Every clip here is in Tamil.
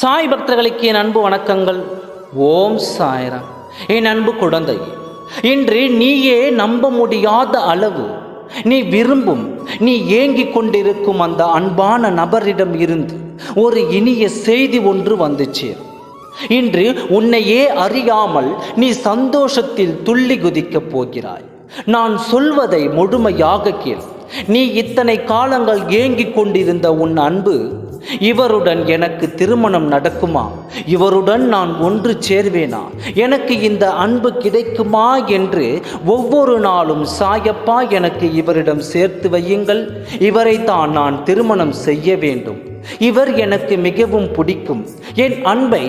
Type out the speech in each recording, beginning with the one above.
சாய் பக்தர்களுக்கு என் அன்பு வணக்கங்கள். ஓம் சாய்ராம். என் அன்பு குழந்தை, இன்று நீயே நம்ப முடியாத அளவு நீ விரும்பும், நீ ஏங்கிக் கொண்டிருக்கும் அந்த அன்பான நபரிடம் இருந்து ஒரு இனிய செய்தி ஒன்று வந்துச்சு. இன்று உன்னையே அறியாமல் நீ சந்தோஷத்தில் துள்ளி குதிக்கப் போகிறாய். நான் சொல்வதை முழுமையாக கேள். நீ இத்தனை காலங்கள் ஏங்கிக் கொண்டிருந்த உன் அன்பு, இவருடன் எனக்கு திருமணம் நடக்குமா, இவருடன் நான் ஒன்று சேர்வேனா, எனக்கு இந்த அன்பு கிடைக்குமா என்று ஒவ்வொரு நாளும் சாயப்பா எனக்கு இவரிடம் சேர்த்து வையுங்கள், இவரை தான் நான் திருமணம் செய்ய வேண்டும், இவர் எனக்கு மிகவும் பிடிக்கும், என் அன்பை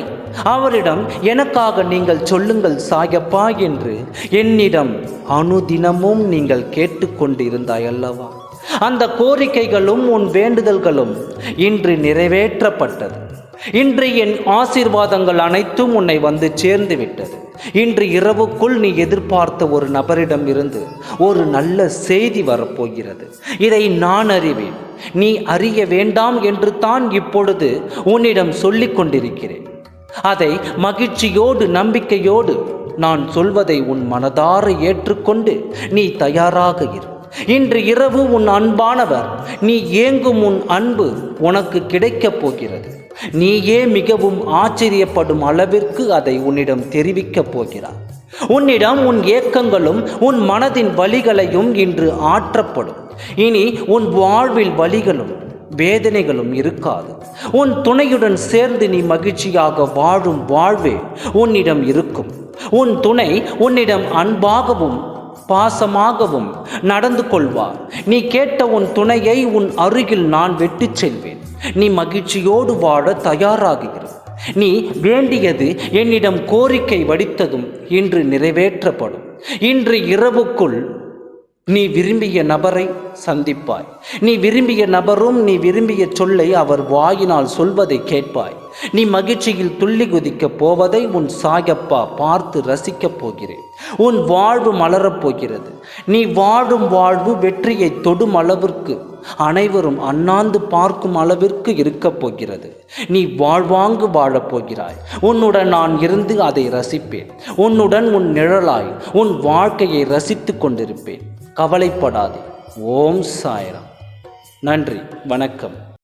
அவரிடம் எனக்காக நீங்கள் சொல்லுங்கள் சாயப்பா என்று என்னிடம் அனுதினமும் நீங்கள் கேட்டுக்கொண்டிருந்தாய் அல்லவா? அந்த கோரிக்கைகளும் உன் வேண்டுதல்களும் இன்று நிறைவேற்றப்பட்டது. இன்று என் ஆசீர்வாதங்கள் அனைத்தும் உன்னை வந்து சேர்ந்து விட்டது. இன்று இரவுக்குள் நீ எதிர்பார்த்த ஒரு நபரிடம் இருந்து ஒரு நல்ல செய்தி வரப்போகிறது. இதை நான் அறிவேன், நீ அறிய வேண்டாம் என்று தான் இப்பொழுது உன்னிடம் சொல்லிக் கொண்டிருக்கிறேன். அதை மகிழ்ச்சியோடு நம்பிக்கையோடு நான் சொல்வதை உன் மனதார ஏற்றுக்கொண்டு நீ தயாராக இரு. இன்று இரவு உன் அன்பானவர், நீ ஏங்கும் உன் அன்பு உனக்கு கிடைக்கப் போகிறது. நீயே மிகவும் ஆச்சரியப்படும் அளவிற்கு அதை உன்னிடம் தெரிவிக்கப் போகிறார். உன்னிடம் உன் ஏக்கங்களும் உன் மனதின் வலிகளையும் இன்று ஆற்றப்படும். இனி உன் வாழ்வில் வலிகளும் வேதனைகளும் இருக்காது. உன் துணையுடன் சேர்ந்து நீ மகிழ்ச்சியாக வாழும் வாழ்வே உன்னிடம் இருக்கும். உன் துணை உன்னிடம் அன்பாகவும் பாசமாகவும் நடந்து கொள்வார். நீ கேட்ட உன் துணையை உன் அருகில் நான் வெட்டிச் செல்வேன். நீ மகிழ்ச்சியோடு வாழ தயாராகிறாய். நீ வேண்டியது என்னிடம் கோரிக்கை வடித்ததும் இன்று நிறைவேற்றப்படும். இன்று இரவுக்குள் நீ விரும்பிய நபரை சந்திப்பாய். நீ விரும்பிய நபரும் நீ விரும்பிய சொல்லை அவர் வாயினால் சொல்வதை கேட்பாய். நீ மகிழ்ச்சியில் துள்ளி குதிக்கப் போவதை உன் சாயப்பா பார்த்து ரசிக்கப் போகிறேன். உன் வாழ்வு மலரப் போகிறது. நீ வாழும் வாழ்வு வெற்றியை தொடும் அளவிற்கு, அனைவரும் அண்ணாந்து பார்க்கும் அளவிற்கு இருக்கப் போகிறது. நீ வாழ்வாங்கு வாழப் போகிறாய். உன்னுடன் நான் இருந்து அதை ரசிப்பேன். உன்னுடன் உன் நிழலாய் உன் வாழ்க்கையை ரசித்து கொண்டிருப்பேன். கவலைப்படாதே. ஓம் சாய்ராம். நன்றி, வணக்கம்.